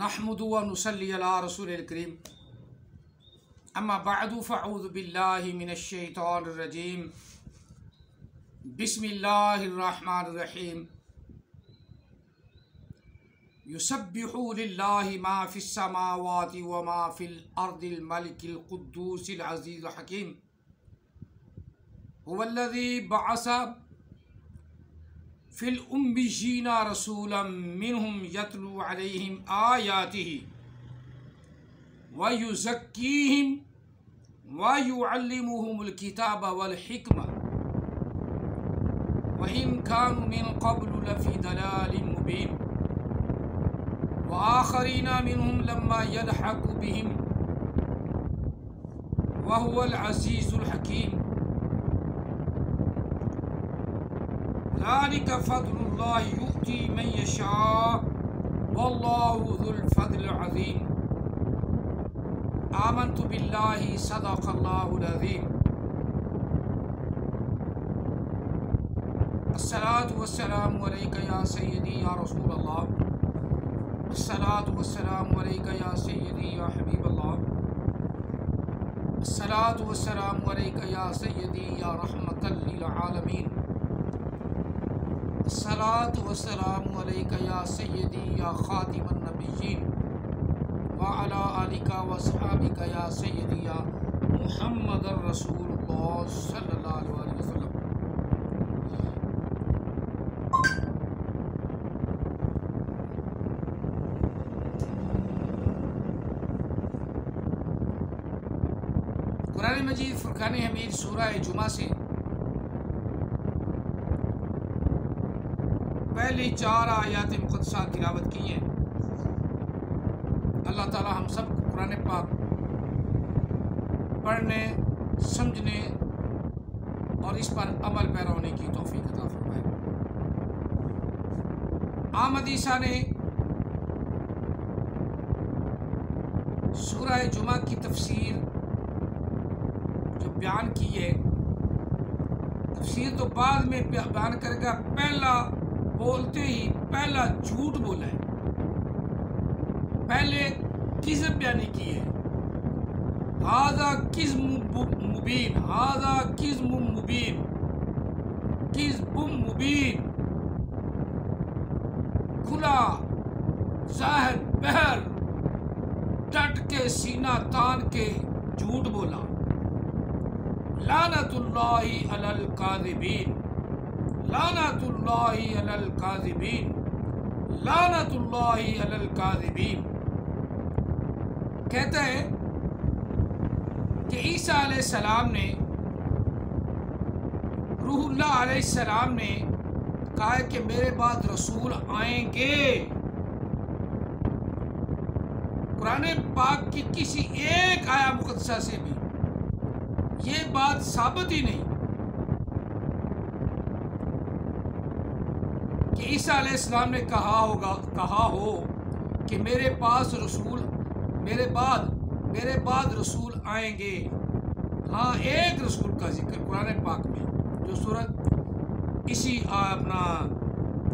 نحمد و نصلی علی رسول الکریم اما بعد فاعوذ باللہ من الشیطان الرجیم بسم اللہ الرحمن الرحیم یسبح للہ ما فی السماوات وما فی الارض الملک القدوس العزیز الحکیم هو الذی بعث فی الأمیین رسولا منہم یتلو علیہم آیاتہ ویزکیہم ویعلمہم الکتاب والحکمہ وإن كانوا من قبل لفی ضلال مبین وآخرین منہم لما یلحق بہم وهو العزیز الحکیم ذلك فضل الله يؤتي من يشاء والله ذو الفضل العظيم آمنت بالله صدق الله العظيم الصلاة والسلام عليك يا سيدي يا رسول الله الصلاة والسلام عليك يا سيدي يا حبيب الله الصلاة والسلام عليك يا سيدي يا رحمة للعالمين الصلاة والسلام عليك يا سيدي يا خاتم النبيين وعلى آلك وصحابك يا سيدي يا محمد رسول الله صلى الله عليه وسلم قرآن مجید فرقان حمید سورہ جمعہ سے پہلی 4 آیات مقدسہ تلاوت کی ہیں۔ اللہ تعالی ہم سب کو قرآن پاک پڑھنے، سمجھنے اور اس پر عمل پیرا ہونے کی توفیق عطا فرمائے۔ احمد عیسیٰ نے سورہ جمعہ کی تفسیر جو بیان کی ہے، تفسیر تو بعد میں بیان کرے گا، پہلا بولتے ہی پہلا جھوٹ بولا ہے، پہلے کذب بیانی کی ہے۔ ھذا کذب مبین، ھذا کذب مبین، کذب مبین، کھلا ظاہر بہر ڈٹ کے سینہ تان کے جھوٹ بولا۔ لعنت اللہ علی الکاذبین، لعنت اللہ علی الکاذبین، لعنت اللہ علی الکاذبین۔ کہتا ہے کہ عیسیٰ علیہ السلام نے، روح اللہ علیہ السلام نے کہا کہ میرے بعد رسول آئیں گے۔ قرآن پاک کی کسی ایک آیا مقدسہ سے بھی یہ بات ثابت ہی نہیں کہ عیسیٰ علیہ السلام نے کہا ہو کہ میرے بعد رسول آئیں گے۔ ہاں، ایک رسول کا ذکر قرآن پاک میں جو سورت اسی اپنا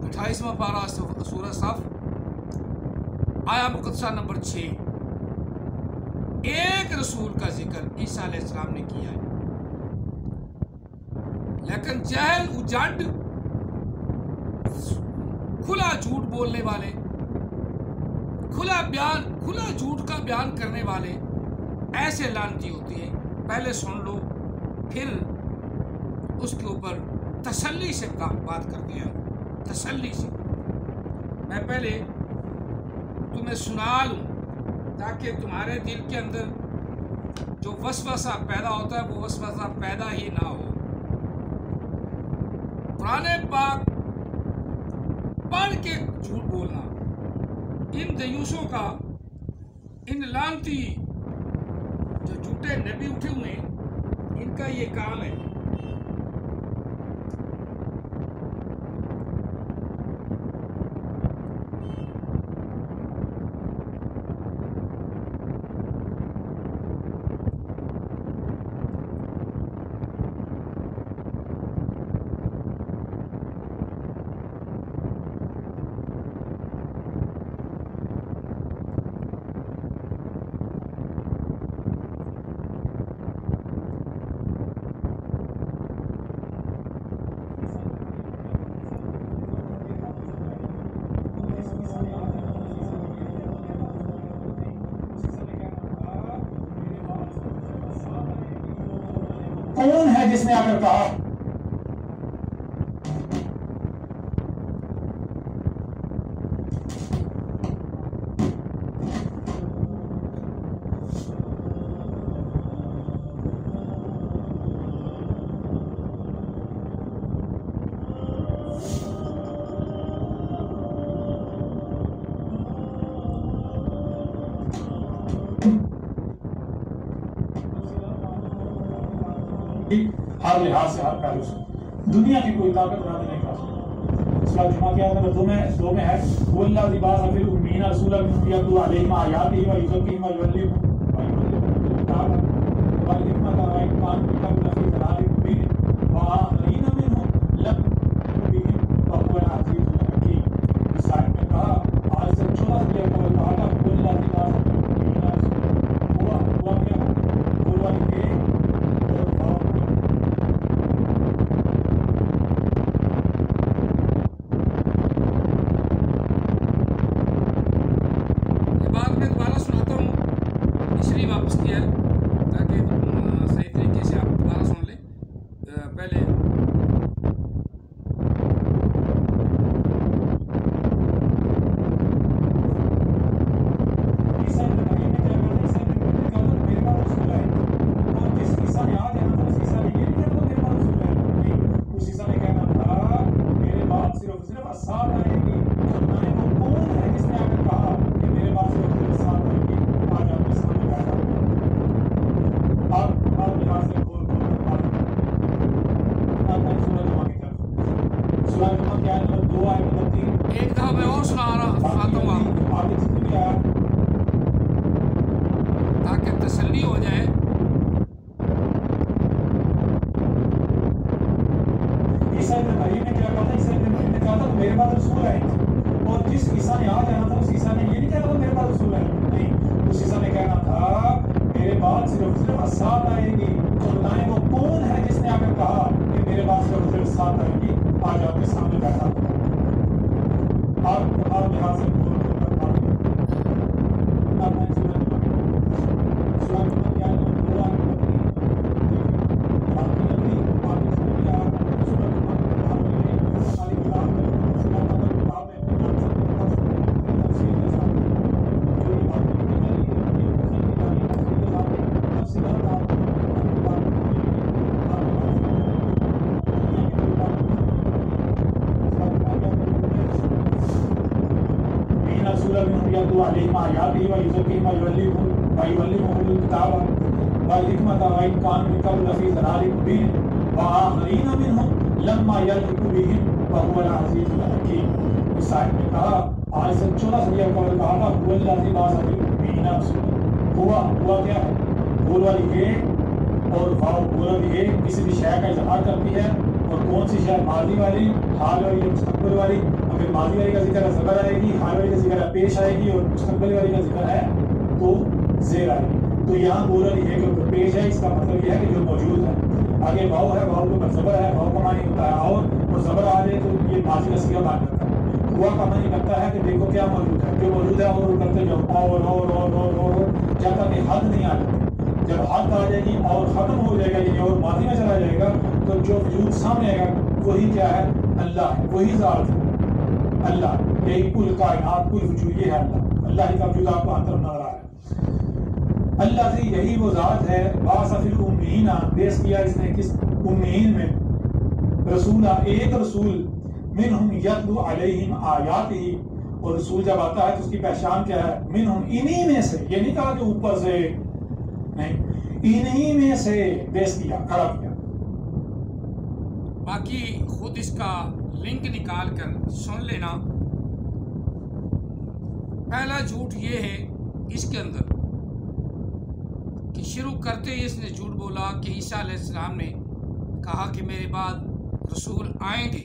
28واں پارہ سورہ صف آیا مقدسہ نمبر 6، ایک رسول کا ذکر عیسیٰ علیہ السلام نے کیا ہے۔ لیکن جہل اجڑ کھلا جھوٹ بولنے والے، کھلا جھوٹ کا بیان کرنے والے ایسے لعنتی ہوتے ہیں۔ پہلے سن لو، پھر اس کے اوپر تسلی سے بات کرتے ہیں، تسلی سے۔ میں پہلے تمہیں سنا لوں تاکہ تمہارے دل کے اندر جو وسوسہ پیدا ہوتا ہے وہ وسوسہ پیدا ہی نہ ہو۔ قرآن پاک پڑھ کے جھوٹ بولنا ان دیوسوں کا، ان لعنتی جو جھوٹے نبی اٹھے ہوئے ہیں، ان کا یہ کام ہے۔ جس نے آ کر کہا ہر لحاظ سے ہر پہلو سے دنیا کی کوئی طاقت نہ نہیں کر سکتی. اس کا جمعہ کیا ہے؟ دو میں ہے واللہ لباس فی الامین رسول من یتلو علیہم آیاتہ و یزکیہم و یعلمہم الکتاب والحکمۃ والایمان بالکتاب فی ضلال مبین وآخرین منہم لم بہم وهو العزیز الحکیم. اس آیت میں کہا آج سے 14 سے قبل کہا تھا واللہ لباس فی الامین ہوا کیا ہوا یہ واپس کیا ہے تاکہ صحیح طریقے سے آپ دوبارہ سن لیں. پہلے ایک دفعہ میں اور سناتا ہوں آپ تاکہ تسلی ہو جائے. عیسیٰ ابن مریم نے کیا کہا تھا؟ عیسیٰ ابن مریم نے کہا تھا میرے پاس رسول آئے گے، اور جس عیسیٰ نے آ جانا تھا اس عیسیٰ نے یہ نہیں کہا تھا میرے پاس رسول آئے گے، نہیں، اس عیسیٰ نے کہنا تھا میرے بعد صرف ساتھ آئے گی. تو بتائیں وہ کون ہے جس نے آ کر کہا کہ میرے بعد صرف ساتھ آئے گی؟ آج آپ کے سامنے بیٹھا آپ یہاں سے علیہم آیاتہ و یزکیہم و یعلمہم الکتاب والحکمۃ وإن كانوا من قبل لفی ضلال مبین وآخرین منہم لما یلحقوا بہم وهو العزیز الحکیم. اس آیت میں کہا آج سے 14 صدیوں قبل کہا تھا هو الذی بعث فی الامین رسولا. ہوا کیا ہے؟ بول والی ہے اور واو بول والی ہے کسی بھی شے کا اظہار کرتی ہے. اور کون سی شے؟ ماضی والی، حال والی، مستقبل والی. اگر ماضی والی کا ذکر ہے زبر آئے گی، حال والی کا ذکر ہے پیش آئے گی، اور مستقبل والی کا ذکر ہے تو زیر آئے گی. تو یہاں بول والی ہے کہ پیش ہے، اس کا مطلب یہ ہے کہ جو موجود ہے. آگے واو ہے، واو کے اوپر زبر ہے، واو کا معنی ہوتا ہے اور زبر آ جائے تو یہ ماضی کا صیغہ بات کرتا ہے. ہوا کا معنی کرتا ہے کہ دیکھو کیا موجود ہے، جو موجود ہے اور کرتے جاؤ اور جب تک کہ حد نہیں آ جاتی. جب حد آ جائے گی اور ختم ہو جائے گا یعنی اور ماضی میں چلا جائے گا تو جو وجود سامنے آئے گا وہی کیا ہے؟ اللہ ہے، وہی ذات ہے اللہ. یہی کل کائنات کل وجود یہ ہے اللہ. اللہ ہی کا وجود آپ کو اندر نظر آ رہا ہے. اللہ سے یہی وہ ذات ہے. بعث فی الامین، پیش کیا اس نے کس؟ امیین میں رسولہ، ایک رسول منہم یتلو علیہم آیاتہ. اور رسول جب آتا ہے تو اس کی پہچان کیا ہے؟ منہم، انہی میں سے. یہ نہیں کہا کہ اوپر سے، نہیں، انہی میں سے پیش کیا، کھڑا کیا. باقی خود اس کا لنک نکال کر سن لینا. پہلا جھوٹ یہ ہے اس کے اندر کہ شروع کرتے ہی اس نے جھوٹ بولا کہ عیسیٰ علیہ السلام نے کہا کہ میرے بعد رسول آئیں گے.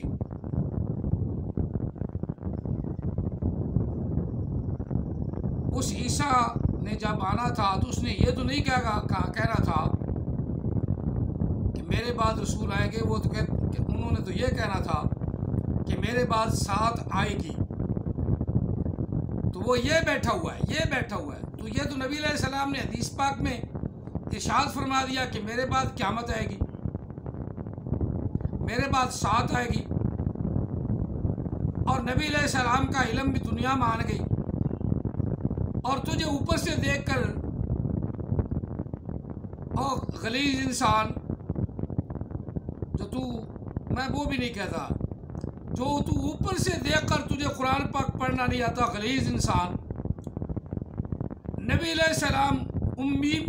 اس عیسیٰ نے جب آنا تھا تو اس نے یہ تو نہیں کہنا تھا کہ میرے بعد رسول آئیں گے. وہ تو انہوں نے تو یہ کہنا تھا کہ میرے بعد ساتھ آئے گی. تو وہ یہ بیٹھا ہوا ہے. تو یہ تو نبی علیہ السلام نے حدیث پاک میں ارشاد فرما دیا کہ میرے بعد قیامت آئے گی. میرے بعد سات آئے گی اور نبی علیہ السلام کا علم بھی دنیا میں آن گئی، اور تجھے اوپر سے دیکھ کر اور غلیظ انسان جو میں وہ بھی نہیں کہتا، جو تو اوپر سے دیکھ کر تجھے قرآن پاک پڑھنا نہیں آتا، غلیظ انسان، نبی علیہ السلام امیین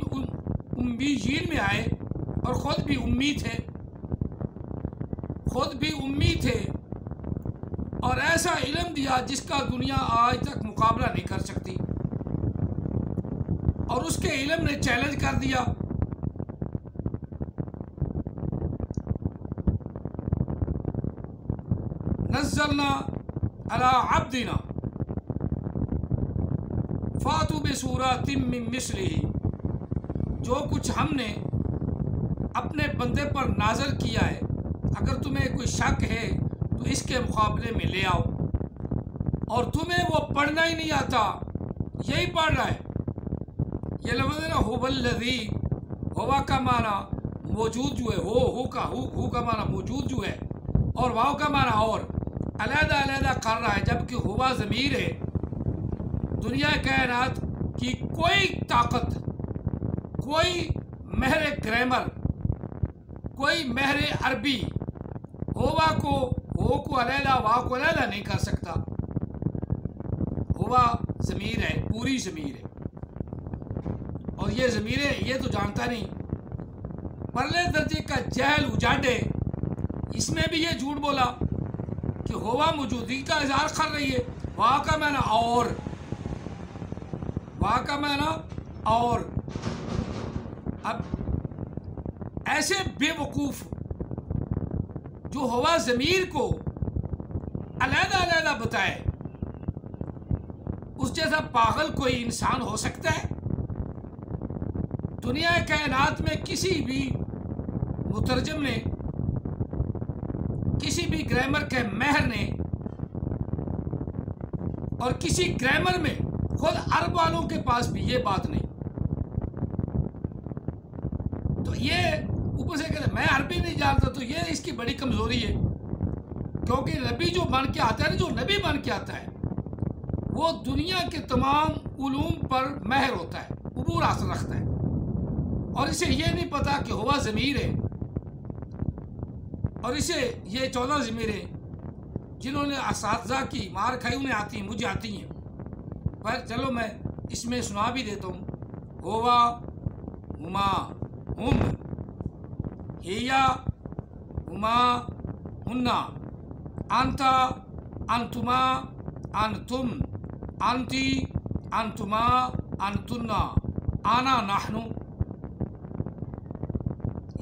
میں آئے اور خود بھی امی تھے اور ایسا علم دیا جس کا دنیا آج تک مقابلہ نہیں کر سکتی، اور اس کے علم نے چیلنج کر دیا۔ نزلنا علی عبدنا فاتوا بسورۃ من مثلہ، جو کچھ ہم نے اپنے بندے پر نازل کیا ہے، اگر تمہیں کوئی شک ہے تو اس کے مقابلے میں لے آؤ، اور تمہیں وہ پڑھنا ہی نہیں آتا، یہی پڑھ رہا ہے۔ یہ لفظ ہے نا، هو الذی، ہوا کا معنی موجود جو ہے، ہو کا معنی موجود جو ہے، اور واو کا معنی اور، علیحدہ علیحدہ کر رہا ہے، جبکہ ہوا ضمیر ہے۔ دنیا کائنات کی کوئی طاقت، کوئی ماہر گرامر، کوئی ماہر عربی ہوا کو علیحدہ وا کو علیحدہ نہیں کر سکتا۔ ہوا ضمیر ہے، پوری ضمیر ہے، اور یہ ضمیر ہے یہ تو جانتا نہیں۔ پرلے درجے کا جہل اجاڈے، اس میں بھی یہ جھوٹ بولا کہ ہوا موجودگی کا اظہار کر رہی ہے، وا کا معنی اور، وا کا معنی اور۔ اب ایسے بے وقوف جو ہوا ضمیر کو علیحدہ علیحدہ بتائے، اس جیسا پاگل کوئی انسان ہو سکتا ہے؟ دنیا کائنات میں کسی بھی مترجم نے، کسی بھی گرامر کے ماہر نے، اور کسی گرامر میں خود عرب والوں کے پاس بھی یہ بات نہیں، تو یہ اوپر سے کہتے میں عربی نہیں جانتا، تو یہ اس کی بڑی کمزوری ہے، کیونکہ نبی جو بن کے آتا ہے نا، جو نبی بن کے آتا ہے وہ دنیا کے تمام علوم پر ماہر ہوتا ہے، عبور حاصل رکھتا ہے، اور اسے یہ نہیں پتا کہ ہوا ضمیر ہے، اور اسے یہ 14 ضمیریں جنہوں نے اساتذہ کی مار کھائی انہیں آتی ہیں، مجھے آتی ہیں، پر چلو میں اس میں سنا بھی دیتا ہوں۔ ہوا، ہما، ہم، ہیا، ہما، ہننا، انتا، انتما، انتم، انتی، انتما، انتنا، آنا، نحنو۔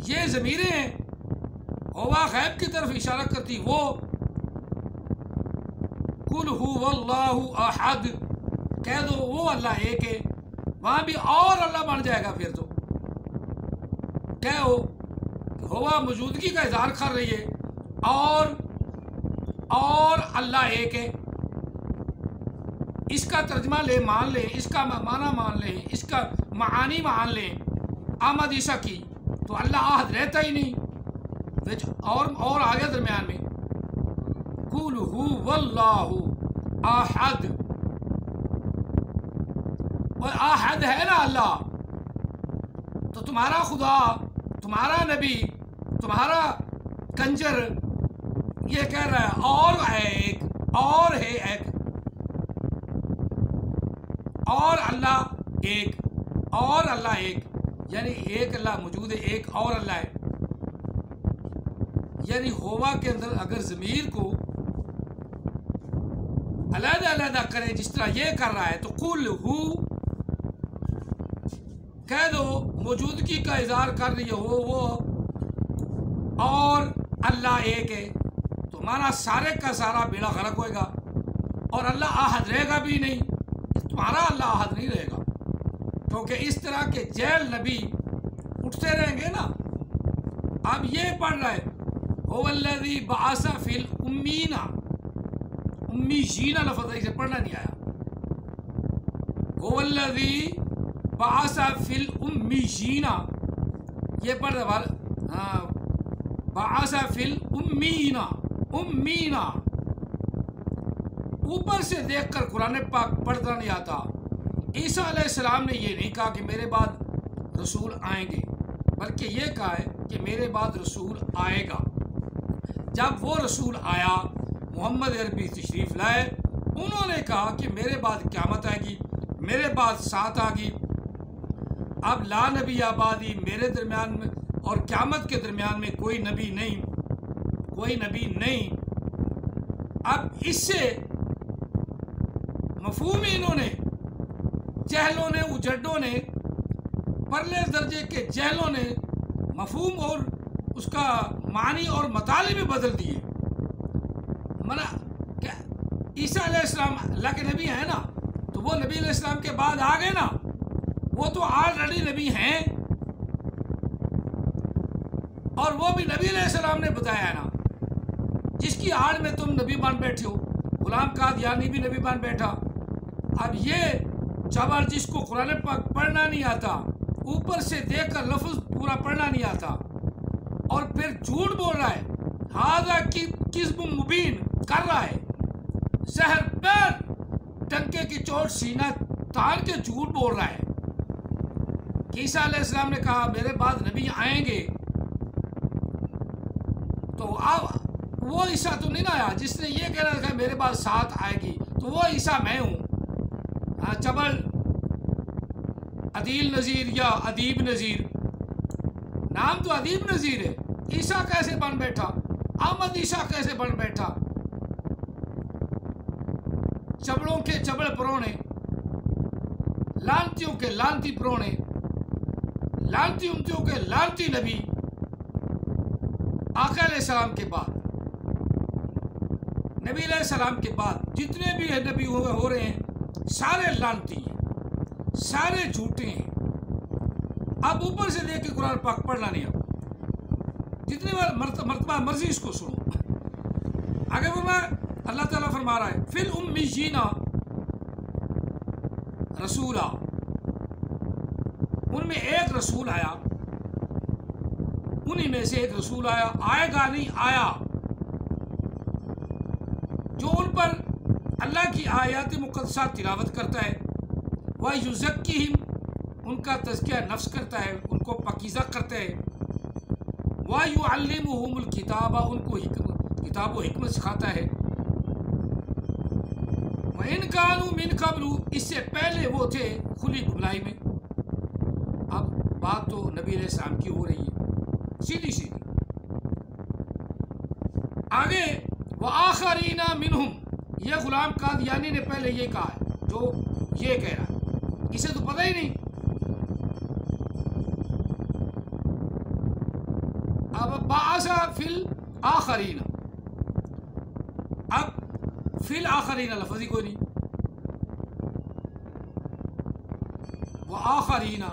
یہ ضمیریں ہیں، ہوا غیب کی طرف اشارہ کرتی، وہ قل هو اللہ احد، کہہ دو وہ اللہ ایک ہے، وہاں بھی اور اللہ بن جائے گا، پھر تو کہو کہ ہوا موجودگی کا اظہار کر رہی ہے، اور اللہ ایک ہے، اس کا ترجمہ مان لیں، اس کا معنی مان لیں، اس کا معانی مان لیں، آمد عیسیٰ کی، تو اللہ احد رہتا ہی نہیں، اور آگے درمیان میں قل هو اللہ احد، اور احد ہے نا اللہ، تو تمہارا خدا، تمہارا نبی، تمہارا کنجر یہ کہہ رہا ہے اور ہے ایک، اور ہے ایک، اور اللہ ایک، اور اللہ ایک، یعنی ایک اللہ موجود ہے، ایک اور اللہ ہے، یعنی ہوا کے اندر اگر ضمیر کو علیحدہ علیحدہ کرے جس طرح یہ کر رہا ہے، تو قل ہو، کہہ دو موجودگی کا اظہار کر رہی ہو وہ، اور اللہ ایک ہے، تو مانا سارے کا سارا بیڑا غرق ہوئے گا، اور اللہ احد رہے گا بھی نہیں، تمہارا اللہ احد نہیں رہے گا، کیونکہ اس طرح کے جیل نبی اٹھتے رہیں گے نا۔ اب یہ پڑھ رہا ہے هو الذی بعث فی الامیین، امیین لفظ اسے پڑھنا نہیں آیا، هو الذی بعث فی الامیین، یہ پڑھ رہا، بعث فی الامیین، امینا، اوپر سے دیکھ کر قرآن پاک پڑھنا نہیں آتا۔ عیسیٰ علیہ السلام نے یہ نہیں کہا کہ میرے بعد رسول آئیں گے، بلکہ یہ کہا ہے کہ میرے بعد رسول آئے گا۔ جب وہ رسول آیا، محمد عربی تشریف لائے، انہوں نے کہا کہ میرے بعد قیامت آئے گی، میرے بعد ساتھ آ گی، اب لا نبی آبادی، میرے درمیان میں اور قیامت کے درمیان میں کوئی نبی نہیں، کوئی نبی نہیں۔ اب اس سے مفہوم انہوں نے، جہلوں نے، اجڈوں نے، پرلے درجے کے جہلوں نے مفہوم اور اس کا معنی اور مطالب بدل دیے۔ منع کہ عیسیٰ علیہ السلام اللہ کے نبی ہیں نا، تو وہ نبی علیہ السلام کے بعد آ گئے نا، وہ تو آلریڈی نبی ہیں، اور وہ بھی نبی علیہ السلام نے بتایا ہے نا، جس کی آڑ میں تم نبی بن بیٹھے ہو۔ غلام قادیانی بھی نبی بن بیٹھا۔ اب یہ چبر جس کو قرآن پاک پڑھنا نہیں آتا، اوپر سے دیکھ کر لفظ پورا پڑھنا نہیں آتا، اور پھر جھوٹ بول رہا ہے، ہاذا کذب مبین کر رہا ہے، زہر پیر ٹنکے کی چوٹ سینہ تان کے جھوٹ بول رہا ہے کہ عیسیٰ علیہ السلام نے کہا میرے بعد نبی آئیں گے، تو اب وہ عیسیٰ تو نہیں آیا جس نے یہ کہنا تھا میرے بعد ساتھ آئے گی، تو وہ عیسیٰ میں ہوں۔ چبل عدیل نذیر یا ادیب نذیر، نام تو ادیب نذیر ہے، عیسیٰ کیسے بن بیٹھا، احمد عیسیٰ کیسے بن بیٹھا؟ چبڑوں کے چبڑ پرونے، لانتیوں کے لانتی پرونے، لانتی امتیوں کے لانتی نبی آقا علیہ السلام کے بعد، نبی علیہ السلام کے بعد جتنے بھی نبی ہو رہے ہیں سارے لانتی ہیں، سارے جھوٹے ہیں۔ اب اوپر سے دیکھ کے قرآن پاک پڑھنا نہیں، اب جتنے مرتبہ مرضی اس کو سنو۔ آگے اللہ تعالیٰ فرما رہا ہے فی الامیین رسولا، ان میں ایک رسول آیا، انہی میں سے ایک رسول آیا، آئے گا نہیں آیا، جو ان پر اللہ کی آیات مقدسات تلاوت کرتا ہے، وَيُزَكِّهِمْ ان کا تزکیہ نفس کرتا ہے، ان کو پاکیزہ کرتا ہے، وَيُعَلِّمُهُمُ الْكِتَابَ ان کو کتاب و حکمت سکھاتا ہے، وَإِنْ كَانُوا مِنْ قَبْلُ اس سے پہلے وہ تھے کھلی گمراہی میں۔ اب بات تو نبی علیہ السلام کی ہو رہی ہے، سیدھی سیدھی۔ آگے وآخرین منہم، یہ غلام قادیانی نے پہلے یہ کہا ہے، جو یہ کہہ رہا ہے، اسے تو پتہ ہی نہیں۔ اب بعث فی الآخرین، اب فی الآخرین لفظ ہی کوئی نہیں، وآخرین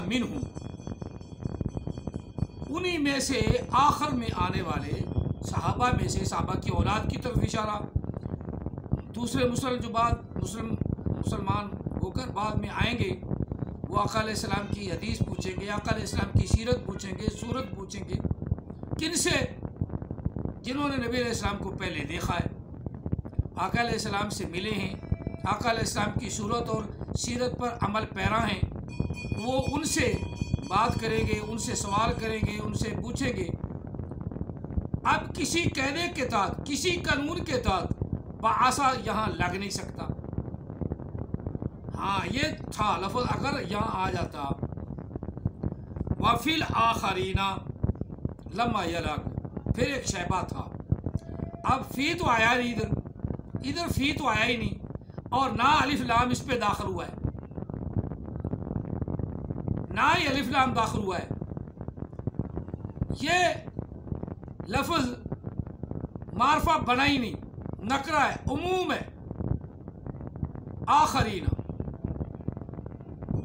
منہم انہی میں سے آخر میں آنے والے صحابہ میں سے، صحابہ کی اولاد کی طرف اشارہ، دوسرے مسلمان ہو کر بعد میں آئیں گے، وہ آقا علیہ السلام کی حدیث پوچھیں گے، آقا علیہ السلام کی سیرت پوچھیں گے، صورت پوچھیں گے، کن سے؟ جنہوں نے نبی علیہ السلام کو پہلے دیکھا ہے، آقا علیہ السلام سے ملے ہیں، آقا علیہ السلام کی صورت اور سیرت پر عمل پیرا ہیں، وہ ان سے بات کریں گے، ان سے سوال کریں گے، ان سے پوچھیں گے۔ اب کسی قاعدے کے تحت، کسی قانون کے تحت بعثا یہاں لگ نہیں سکتا۔ ہاں یہ تھا لفظ، اگر یہاں آ جاتا وَفِي الْآخَرِينَ لَمَّا يَلَاقُ، پھر ایک شیبہ تھا۔ اب فی تو آیا نہیں، ادھر فی تو آیا ہی نہیں، اور نہ الف لام اس پہ داخل ہوا ہے، نہ ہی الف لام داخل ہوا ہے، یہ لفظ معرفہ بنا ہی نہیں، نکرہ ہے، عموم ہے، آخرین۔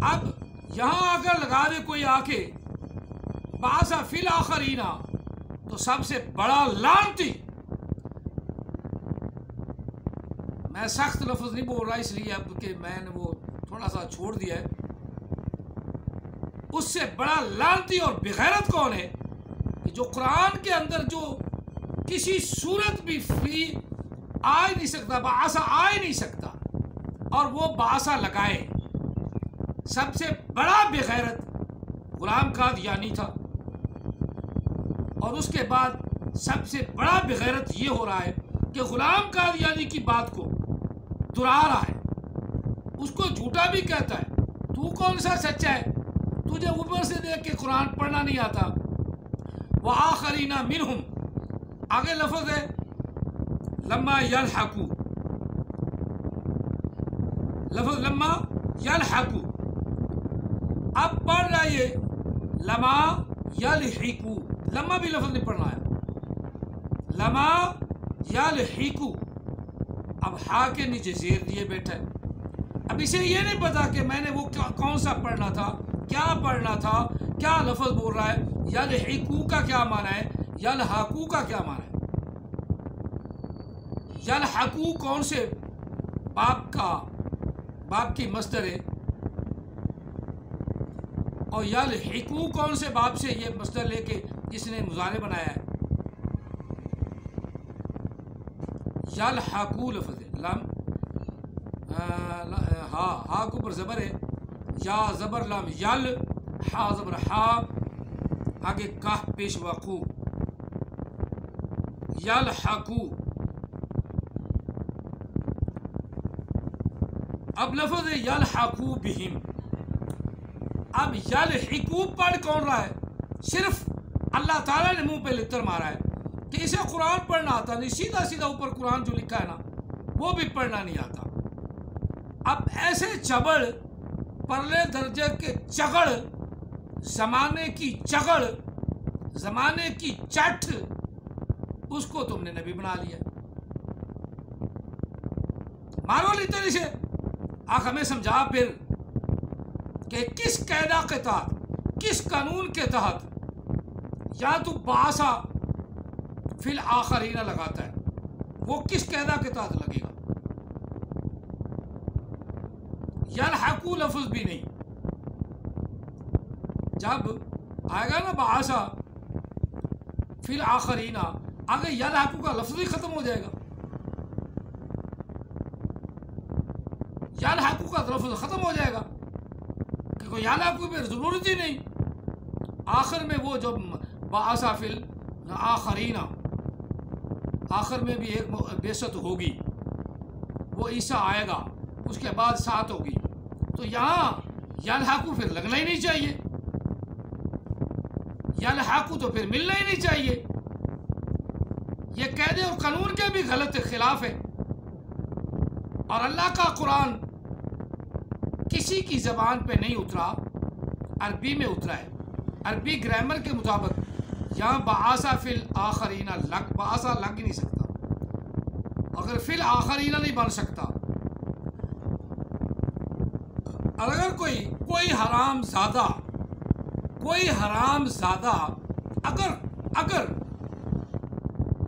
اب یہاں اگر لگا دے کوئی آ کے بعث فی الآخرین، تو سب سے بڑا لعنتی، میں سخت لفظ نہیں بول رہا اس لیے اب کہ میں نے وہ تھوڑا سا چھوڑ دیا ہے، اس سے بڑا لعنتی اور بغیرت کون ہے کہ جو قرآن کے اندر جو کسی صورت بھی فی آ ہی نہیں سکتا، بعصا آ ہی نہیں سکتا، اور وہ بعصا لگائے. سب سے بڑا بغیرت غلام قادیانی تھا، اور اس کے بعد سب سے بڑا بغیرت یہ ہو رہا ہے کہ غلام قادیانی کی بات کو دہرا رہا ہے، اس کو جھوٹا بھی کہتا ہے. تو کون سا سچا ہے؟ تجھے اوپر سے دیکھ کے قرآن پڑھنا نہیں آتا. وآخرین منہم، آگے لفظ ہے لما یلحقو، لفظ لما یلحقو. اب پڑھ رہا ہے یہ لما یلحقو، لما بھی لفظ نہیں پڑھنا ہے، لما یلحقو. اب ہا کے نیچے زیر دیے بیٹھا ہے. اب اسے یہ نہیں پتا کہ میں نے وہ کون سا پڑھنا تھا، کیا پڑھنا تھا، کیا لفظ بول رہا ہے. یلحقو کا کیا معنی ہے، یلحقو کا کیا معنی ہے. یلحقو کون سے باب کی مصدر ہے، اور یلحقو کون سے باب سے یہ مصدر لے کے جس نے مضارع بنایا ہے. یلحقو لفظ ہے، لام ہا کو پر زبر ہے، یا زبر لام یل، ہا زبر ہا، آگے کاف پیش وقو، یلحقو. اب لفظ ہے یلحقو بہم. اب یلحقو پڑھ کون رہا ہے؟ صرف اللہ تعالیٰ نے منہ پہ لتر مارا ہے کہ اسے قرآن پڑھنا آتا نہیں، سیدھا سیدھا اوپر قرآن جو لکھا ہے نا وہ بھی پڑھنا نہیں آتا. اب ایسے چبڑ، پرلے درجے کے چگڑ، زمانے کی چگڑ، زمانے کی چٹ، اس کو تم نے نبی بنا لیا. مارو لتر اسے. آخ ہمیں سمجھا پھر کہ کس قاعدہ کے تحت، کس قانون کے تحت یا تو بعصا فی الآخرین لگاتا ہے، وہ کس قاعدہ کے تحت لگے گا. یلحقو لفظ بھی نہیں. جب آئے گا نا بعصا فی الآخرین، آگے یلحقو کا لفظ ہی ختم ہو جائے گا. یلحقو کا لفظ ختم ہو جائے گا کہ کوئی یلحقو پہ ضرورت ہی نہیں. آخر میں وہ جو بعصا فی الآخرین، آخر میں بھی ایک بعثت ہوگی، وہ عیسیٰ آئے گا، اس کے بعد ساتھ ہوگی. تو یہاں یلحقو پھر لگنا ہی نہیں چاہیے، یلحقو تو پھر ملنا ہی نہیں چاہیے. یہ قاعدے اور قانون کے بھی غلط خلاف ہے. اور اللہ کا قرآن کسی کی زبان پہ نہیں اترا، عربی میں اترا ہے. عربی گرامر کے مطابق یہاں بعصا فی الآخرین بعصا لگ ہی نہیں سکتا. اگر فی الآخرین نہیں بن سکتا، اور اگر کوئی حرام زادہ اگر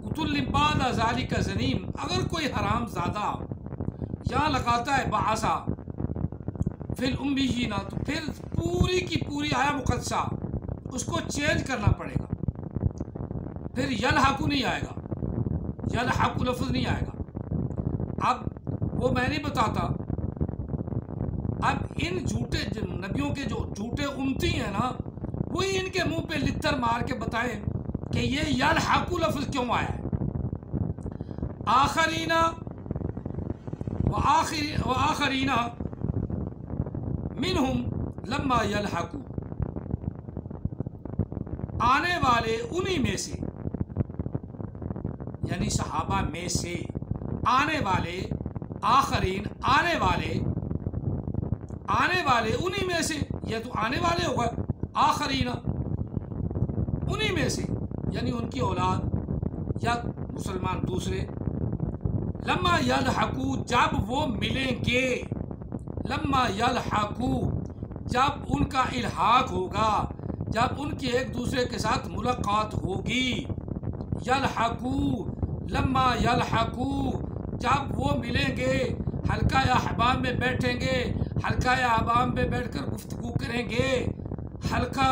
قتل بعد ذالک زنیم، اگر کوئی حرام زادہ یہاں لگاتا ہے بعصا فی الامیین، تو پھر پوری کی پوری آیا مقدسہ اس کو چینج کرنا پڑے گا. پھر یلحقو نہیں آئے گا، یلحقو لفظ نہیں آئے گا. اب وہ میں نہیں بتاتا. اب ان جھوٹے نبیوں کے جو جھوٹے امتی ہیں نا، وہی ان کے منہ پہ لتر مار کے بتائیں کہ یہ یلحقو لفظ کیوں آیا ہے. آخرین وآخرین منہم لما یلحقو، آنے والے انہی میں سے، یعنی صحابہ میں سے، آنے والے، آخرین آنے والے انہی میں سے. یہ تو آنے والے ہوگا، آخرین انہی میں سے، یعنی ان کی اولاد یا مسلمان دوسرے. لما یلحقو جب وہ ملیں گے، لما یلحقو جب ان کا الحاق ہوگا، جب ان کی ایک دوسرے کے ساتھ ملاقات ہوگی. یلحقو لما یلحقو جب وہ ملیں گے، حلقہ احباب میں بیٹھیں گے، حلقہ احباب میں بیٹھ کر گفتگو کریں گے. حلقہ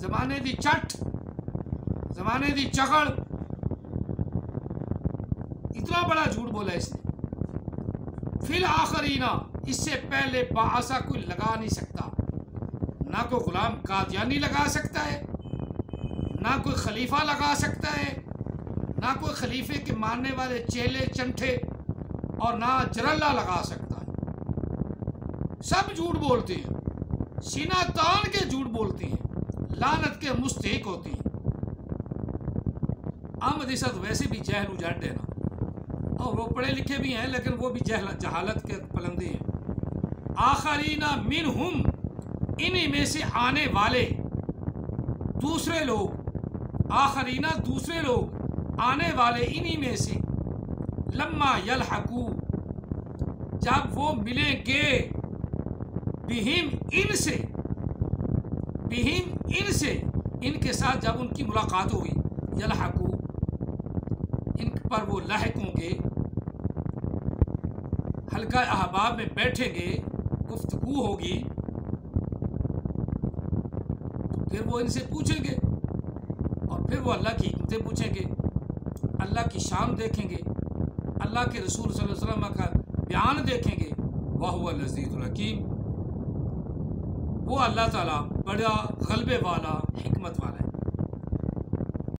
زمانے دی چٹ، زمانے دی چکڑ، اتنا بڑا جھوٹ بولا اس نے. فی الآخرین، اس سے پہلے بعثا کوئی لگا نہیں سکتا، نہ کوئی غلام قادیانی لگا سکتا ہے، نہ کوئی خلیفہ لگا سکتا ہے، نہ کوئی خلیفے کے ماننے والے چیلے چمٹے اور نہ جرلا لگا سکتا ہے. سب جھوٹ بولتے ہیں، سینہ تان کے جھوٹ بولتے ہیں، لعنت کے مستحق ہوتے ہیں. احمد اسد ویسے بھی جہل اجاڈ ہے نا، اور وہ پڑھے لکھے بھی ہیں لیکن وہ بھی جہالت کے پلندے ہیں. آخرین منہم، انہی میں سے آنے والے دوسرے لوگ، آخرین دوسرے لوگ، آنے والے انہی میں سے، لما یلحقو جب وہ ملیں گے، بہم ان سے، بہم ان سے، ان کے ساتھ جب ان کی ملاقات ہوگی، یلحقو ان پر وہ لاحق ہوں گے، حلقہ احباب میں بیٹھیں گے، گفتگو ہوگی، پھر وہ ان سے پوچھیں گے اور پھر وہ اللہ کی حکمتیں پوچھیں گے، اللہ کی شان دیکھیں گے، اللہ کے رسول صلی اللہ علیہ وسلم کا بیان دیکھیں گے. وَهُوَ الْعَزِيزُ الْحَكِيمُ، وہ اللہ تعالیٰ بڑا غلبے والا، حکمت والا ہے.